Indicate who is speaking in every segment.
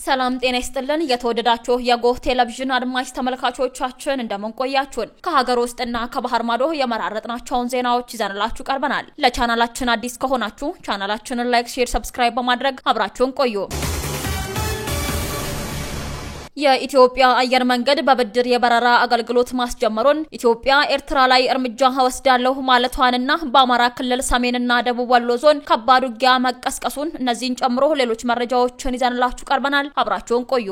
Speaker 1: ሰላም ጤና ይስጥልን የተወደዳችሁ የጎህ ቴሌቪዥን አድማጭ ተመልካቾቻችን እንደምን ቆያችሁን ከሀገር ውስጥና ከባህር ማዶ የመራረጥናቸውን ዜናዎች ይዘንላችሁ ቀርበናል ለቻናላችን አዲስ ከሆናችሁ ቻናላችንን ላይክ ሼር ሰብስክራይብ በማድረግ አብራችሁን ቆዩ የኢትዮጵያ አየር መንገድ በብድር የበረራ አገልግሎት ማስጀመሩን ኢትዮጵያ ኤርትራ ላይ እርምጃ ወስዳለሁ ማለቷንና በአማራ ክልል ሰሜንና ደቡብ ወሎ ዞን ከባድ ውጊያ መቀስቀሱን እነዚህን ጨምሮ ሌሎች መረጃዎችን ይዘንላችሁ ቀርበናል አብራችሁን ቆዩ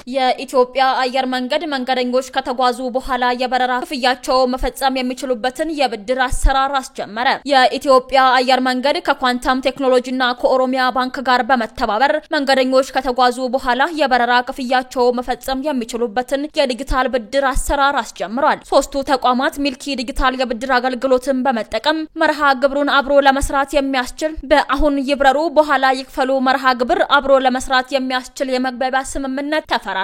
Speaker 1: የኢትዮጵያ አየር መንገድ መንገደኞች ከተጓዙ በኋላ የበረራ ክፍያቸው መፈጸም የሚችሉበትን የብድር አሰራር አስጀመረ። የኢትዮጵያ አየር መንገድ ከኳንተም ቴክኖሎጂና ከኦሮሚያ ባንክ ጋር በመተባበር መንገደኞች ከተጓዙ በኋላ የበረራ ክፍያቸው መፈጸም የሚችሉበትን የዲጂታል ብድር አሰራር አስጀምሯል። ሶስቱ ተቋማት ሚልኪ ዲጂታል የብድር አገልግሎትን በመጠቀም መርሃ ግብሩን አብሮ ለመስራት የሚያስችል በአሁን ይብረሩ በኋላ ይክፈሉ መርሃ ግብር አብሮ ለመስራት የሚያስችል የመግባቢያ ስምምነት ተፈራርመዋል።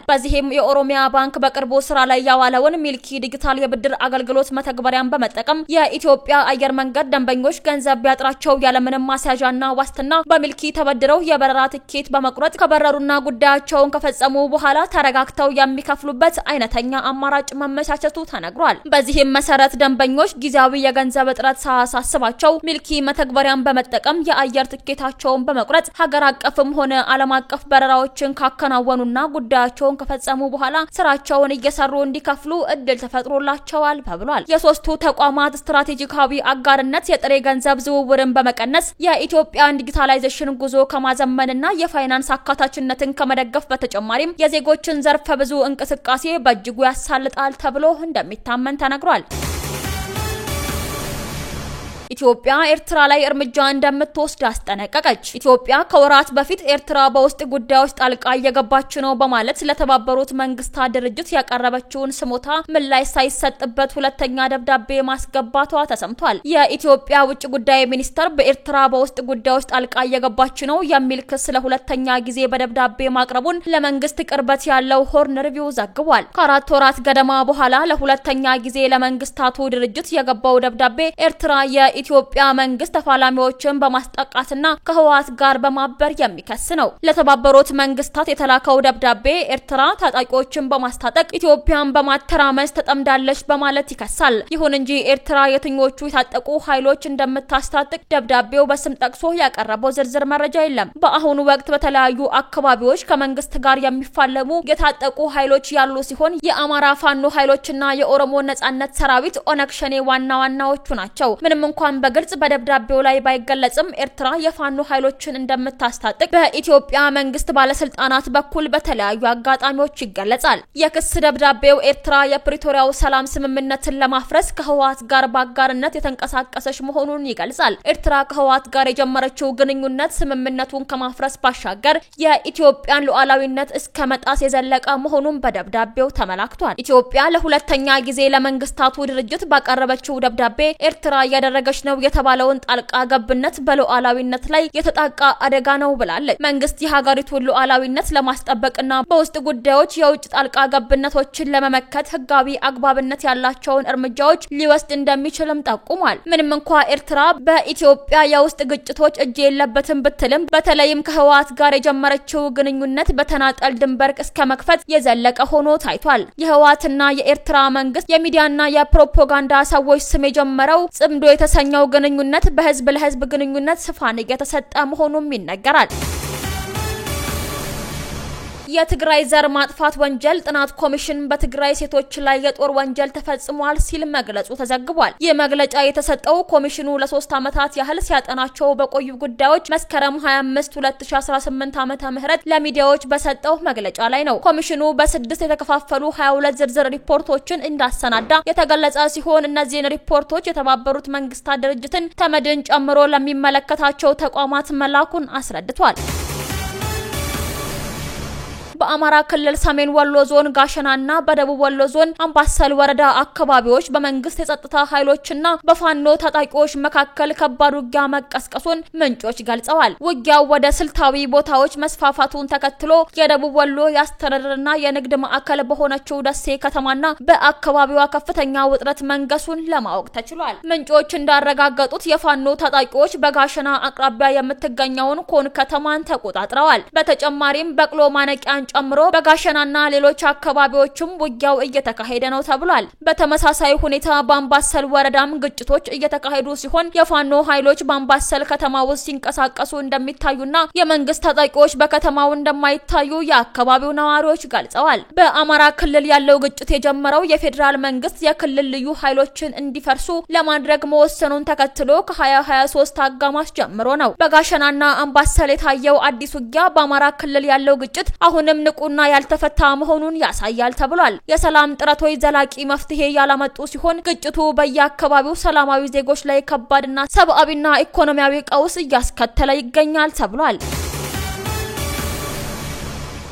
Speaker 1: በዚህም የኦሮሚያ ባንክ በቅርቡ ስራ ላይ ያዋለውን ሚልኪ ዲጂታል የብድር አገልግሎት መተግበሪያን በመጠቀም የኢትዮጵያ አየር መንገድ ደንበኞች ገንዘብ ቢያጥራቸው ያለምንም ማስያዣና ዋስትና በሚልኪ ተበድረው የበረራ ትኬት በመቁረጥ ከበረሩና ጉዳያቸውን ከፈጸሙ በኋላ ተረጋግተው የሚከፍሉበት አይነተኛ አማራጭ መመቻቸቱ ተነግሯል። በዚህም መሰረት ደንበኞች ጊዜያዊ የገንዘብ እጥረት ሳያሳስባቸው ሚልኪ መተግበሪያን በመጠቀም የአየር ትኬታቸውን በመቁረጥ ሀገር አቀፍም ሆነ ዓለም አቀፍ በረራዎችን ካከናወኑና ጉዳያቸውን ከፈጸሙ በኋላ ስራቸውን እየሰሩ እንዲከፍሉ እድል ተፈጥሮላቸዋል ተብሏል። የሶስቱ ተቋማት ስትራቴጂካዊ አጋርነት የጥሬ ገንዘብ ዝውውርን በመቀነስ የኢትዮጵያን ዲጂታላይዜሽን ጉዞ ከማዘመንና የፋይናንስ አካታችነትን ከመደገፍ በተጨማሪም የዜጎችን ዘርፈ ብዙ እንቅስቃሴ በእጅጉ ያሳልጣል ተብሎ እንደሚታመን ተነግሯል። ኢትዮጵያ ኤርትራ ላይ እርምጃ እንደምትወስድ አስጠነቀቀች። ኢትዮጵያ ከወራት በፊት ኤርትራ በውስጥ ጉዳዮች ጣልቃ እየገባች ነው በማለት ለተባበሩት መንግስታት ድርጅት ያቀረበችውን ስሞታ ምላሽ ሳይሰጥበት ሁለተኛ ደብዳቤ ማስገባቷ ተሰምቷል። የኢትዮጵያ ውጭ ጉዳይ ሚኒስተር በኤርትራ በውስጥ ጉዳዮች ጣልቃ እየገባች ነው የሚል ክስ ለሁለተኛ ጊዜ በደብዳቤ ማቅረቡን ለመንግስት ቅርበት ያለው ሆርን ሪቪው ዘግቧል። ከአራት ወራት ገደማ በኋላ ለሁለተኛ ጊዜ ለመንግስታቱ ድርጅት የገባው ደብዳቤ ኤርትራ የኢትዮጵያ መንግስት ተፋላሚዎችን በማስጠቃትና ከህወሓት ጋር በማበር የሚከስ ነው። ለተባበሩት መንግስታት የተላከው ደብዳቤ ኤርትራ ታጣቂዎችን በማስታጠቅ ኢትዮጵያን በማተራመስ ተጠምዳለች በማለት ይከሳል። ይሁን እንጂ ኤርትራ የትኞቹ የታጠቁ ኃይሎች እንደምታስታጥቅ ደብዳቤው በስም ጠቅሶ ያቀረበው ዝርዝር መረጃ የለም። በአሁኑ ወቅት በተለያዩ አካባቢዎች ከመንግስት ጋር የሚፋለሙ የታጠቁ ኃይሎች ያሉ ሲሆን የአማራ ፋኖ ኃይሎችና የኦሮሞ ነጻነት ሰራዊት ኦነግ ሸኔ ዋናዎቹ ናቸው። ምንም እንኳን በግልጽ በደብዳቤው ላይ ባይገለጽም ኤርትራ የፋኖ ኃይሎችን እንደምታስታጥቅ በኢትዮጵያ መንግስት ባለስልጣናት በኩል በተለያዩ አጋጣሚዎች ይገለጻል። የክስ ደብዳቤው ኤርትራ የፕሪቶሪያው ሰላም ስምምነትን ለማፍረስ ከህወሓት ጋር በአጋርነት የተንቀሳቀሰች መሆኑን ይገልጻል። ኤርትራ ከህወሓት ጋር የጀመረችው ግንኙነት ስምምነቱን ከማፍረስ ባሻገር የኢትዮጵያን ሉዓላዊነት እስከ መጣስ የዘለቀ መሆኑን በደብዳቤው ተመላክቷል። ኢትዮጵያ ለሁለተኛ ጊዜ ለመንግስታቱ ድርጅት ባቀረበችው ደብዳቤ ኤርትራ ያደረገች ነው የተባለውን ጣልቃ ገብነት በሉዓላዊነት ላይ የተጣቃ አደጋ ነው ብላለች። መንግስት የሀገሪቱን ሉዓላዊነት ለማስጠበቅና በውስጥ ጉዳዮች የውጭ ጣልቃ ገብነቶችን ለመመከት ህጋዊ አግባብነት ያላቸውን እርምጃዎች ሊወስድ እንደሚችልም ጠቁሟል። ምንም እንኳን ኤርትራ በኢትዮጵያ የውስጥ ግጭቶች እጅ የለበትም ብትልም በተለይም ከህወሓት ጋር የጀመረችው ግንኙነት በተናጠል ድንበር እስከ መክፈት የዘለቀ ሆኖ ታይቷል። የህወሓትና የኤርትራ መንግስት የሚዲያና የፕሮፓጋንዳ ሰዎች ስም የጀመረው ጽምዶ የተሰኘው ግንኙነት በህዝብ ለህዝብ ግንኙነት ስፋን እየተሰጠ መሆኑም ይነገራል። የትግራይ ዘር ማጥፋት ወንጀል ጥናት ኮሚሽን በትግራይ ሴቶች ላይ የጦር ወንጀል ተፈጽሟል ሲል መግለጹ ተዘግቧል። የመግለጫ የተሰጠው ኮሚሽኑ ለ3 ዓመታት ያህል ሲያጠናቸው በቆዩ ጉዳዮች መስከረም 25 2018 ዓመተ ምህረት ለሚዲያዎች በሰጠው መግለጫ ላይ ነው። ኮሚሽኑ በ6 የተከፋፈሉ 22 ዝርዝር ሪፖርቶችን እንዳሰናዳ የተገለጸ ሲሆን እነዚህን ሪፖርቶች የተባበሩት መንግስታት ድርጅትን ተመድን ጨምሮ ለሚመለከታቸው ተቋማት መላኩን አስረድቷል። በአማራ ክልል ሰሜን ወሎ ዞን ጋሸናና በደቡብ ወሎ ዞን አምባሰል ወረዳ አካባቢዎች በመንግስት የጸጥታ ኃይሎችና በፋኖ ታጣቂዎች መካከል ከባድ ውጊያ መቀስቀሱን ምንጮች ገልጸዋል። ውጊያው ወደ ስልታዊ ቦታዎች መስፋፋቱን ተከትሎ የደቡብ ወሎ ያስተዳደርና የንግድ ማዕከል በሆነችው ደሴ ከተማና በአካባቢዋ ከፍተኛ ውጥረት መንገሱን ለማወቅ ተችሏል። ምንጮች እንዳረጋገጡት የፋኖ ታጣቂዎች በጋሸና አቅራቢያ የምትገኘውን ኮን ከተማን ተቆጣጥረዋል። በተጨማሪም በቅሎ ማነቂያን ጨምሮ በጋሸናና ሌሎች አካባቢዎችም ውጊያው እየተካሄደ ነው ተብሏል። በተመሳሳይ ሁኔታ በአምባሰል ወረዳም ግጭቶች እየተካሄዱ ሲሆን የፋኖ ኃይሎች በአምባሰል ከተማ ውስጥ ሲንቀሳቀሱ እንደሚታዩና የመንግስት ታጣቂዎች በከተማው እንደማይታዩ የአካባቢው ነዋሪዎች ገልጸዋል። በአማራ ክልል ያለው ግጭት የጀመረው የፌዴራል መንግስት የክልል ልዩ ኃይሎችን እንዲፈርሱ ለማድረግ መወሰኑን ተከትሎ ከ2023 አጋማሽ ጀምሮ ነው። በጋሸናና አምባሰል የታየው አዲስ ውጊያ በአማራ ክልል ያለው ግጭት አሁንም ንቁና ያልተፈታ መሆኑን ያሳያል ተብሏል። የሰላም ጥረቶች ዘላቂ መፍትሄ ያላመጡ ሲሆን ግጭቱ በየአካባቢው ሰላማዊ ዜጎች ላይ ከባድና ሰብአዊና ኢኮኖሚያዊ ቀውስ እያስከተለ ይገኛል ተብሏል።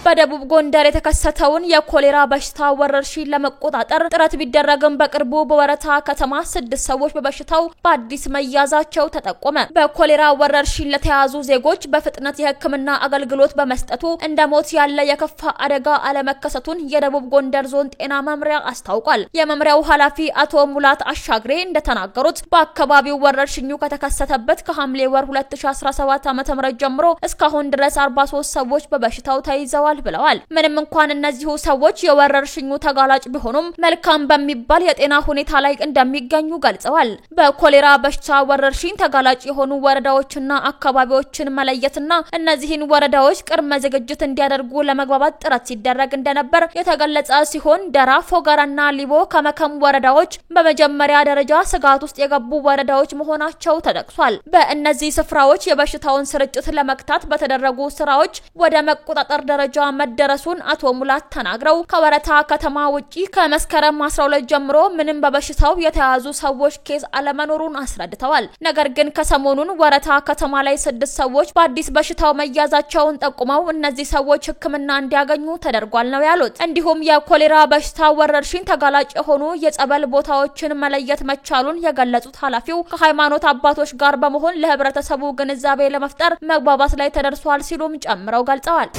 Speaker 1: በደቡብ ጎንደር የተከሰተውን የኮሌራ በሽታ ወረርሽኝ ለመቆጣጠር ጥረት ቢደረግም በቅርቡ በወረታ ከተማ 6 ሰዎች በበሽታው በአዲስ መያዛቸው ተጠቆመ። በኮሌራ ወረርሽኝ ለተያዙ ዜጎች በፍጥነት የሕክምና አገልግሎት በመስጠቱ እንደሞት ያለ የከፋ አደጋ አለመከሰቱን የደቡብ ጎንደር ዞን ጤና መምሪያ አስታውቋል። የመምሪያው ኃላፊ አቶ ሙላት አሻግሬ እንደተናገሩት በአካባቢው ወረርሽኙ ከተከሰተበት ከሐምሌ ወር 2017 ዓ.ም ጀምሮ እስካሁን ድረስ 43 ሰዎች በበሽታው ተይዘዋል ብለዋል። ምንም እንኳን እነዚሁ ሰዎች የወረርሽኙ ተጋላጭ ቢሆኑም መልካም በሚባል የጤና ሁኔታ ላይ እንደሚገኙ ገልጸዋል። በኮሌራ በሽታ ወረርሽኝ ተጋላጭ የሆኑ ወረዳዎችና አካባቢዎችን መለየትና እነዚህን ወረዳዎች ቅድመ ዝግጅት እንዲያደርጉ ለመግባባት ጥረት ሲደረግ እንደነበር የተገለጸ ሲሆን ደራ፣ ፎገራና ሊቦ ከመከም ወረዳዎች በመጀመሪያ ደረጃ ስጋት ውስጥ የገቡ ወረዳዎች መሆናቸው ተጠቅሷል። በእነዚህ ስፍራዎች የበሽታውን ስርጭት ለመክታት በተደረጉ ስራዎች ወደ መቆጣጠር ደረጃ መደረሱን አቶ ሙላት ተናግረው ከወረታ ከተማ ውጪ ከመስከረም 12 ጀምሮ ምንም በበሽታው የተያዙ ሰዎች ኬዝ አለመኖሩን አስረድተዋል። ነገር ግን ከሰሞኑን ወረታ ከተማ ላይ 6 ሰዎች በአዲስ በሽታው መያዛቸውን ጠቁመው እነዚህ ሰዎች ሕክምና እንዲያገኙ ተደርጓል ነው ያሉት። እንዲሁም የኮሌራ በሽታ ወረርሽኝ ተጋላጭ የሆኑ የጸበል ቦታዎችን መለየት መቻሉን የገለጹት ኃላፊው ከሃይማኖት አባቶች ጋር በመሆን ለህብረተሰቡ ግንዛቤ ለመፍጠር መግባባት ላይ ተደርሷል ሲሉም ጨምረው ገልጸዋል።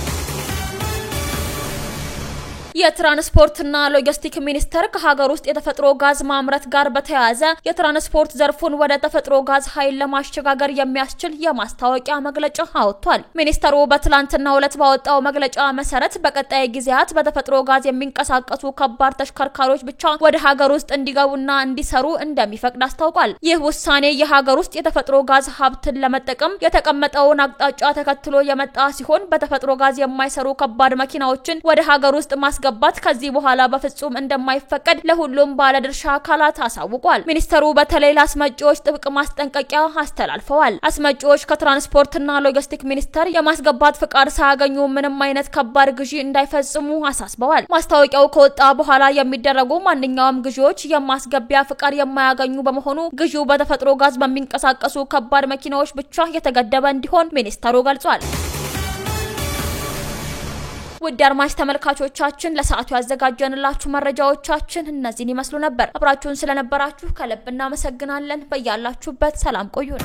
Speaker 1: የትራንስፖርትና ሎጂስቲክ ሚኒስቴር ከሀገር ውስጥ የተፈጥሮ ጋዝ ማምረት ጋር በተያያዘ የትራንስፖርት ዘርፉን ወደ ተፈጥሮ ጋዝ ኃይል ለማሸጋገር የሚያስችል የማስታወቂያ መግለጫ አወጥቷል። ሚኒስቴሩ በትላንትናው ዕለት ባወጣው መግለጫ መሰረት በቀጣይ ጊዜያት በተፈጥሮ ጋዝ የሚንቀሳቀሱ ከባድ ተሽከርካሪዎች ብቻ ወደ ሀገር ውስጥ እንዲገቡና እንዲሰሩ እንደሚፈቅድ አስታውቋል። ይህ ውሳኔ የሀገር ውስጥ የተፈጥሮ ጋዝ ሀብትን ለመጠቀም የተቀመጠውን አቅጣጫ ተከትሎ የመጣ ሲሆን በተፈጥሮ ጋዝ የማይሰሩ ከባድ መኪናዎችን ወደ ሀገር ውስጥ ማስገባት ከዚህ በኋላ በፍጹም እንደማይፈቀድ ለሁሉም ባለድርሻ አካላት አሳውቋል። ሚኒስተሩ በተለይ ለአስመጪዎች ጥብቅ ማስጠንቀቂያ አስተላልፈዋል። አስመጪዎች ከትራንስፖርትና ሎጂስቲክ ሚኒስቴር የማስገባት ፍቃድ ሳያገኙ ምንም አይነት ከባድ ግዢ እንዳይፈጽሙ አሳስበዋል። ማስታወቂያው ከወጣ በኋላ የሚደረጉ ማንኛውም ግዢዎች የማስገቢያ ፍቃድ የማያገኙ በመሆኑ ግዢው በተፈጥሮ ጋዝ በሚንቀሳቀሱ ከባድ መኪናዎች ብቻ የተገደበ እንዲሆን ሚኒስተሩ ገልጿል። ውድ አድማጭ ተመልካቾቻችን ለሰዓቱ ያዘጋጀንላችሁ መረጃዎቻችን እነዚህን ይመስሉ ነበር። አብራችሁን ስለነበራችሁ ከልብ እናመሰግናለን። በያላችሁበት ሰላም ቆዩን።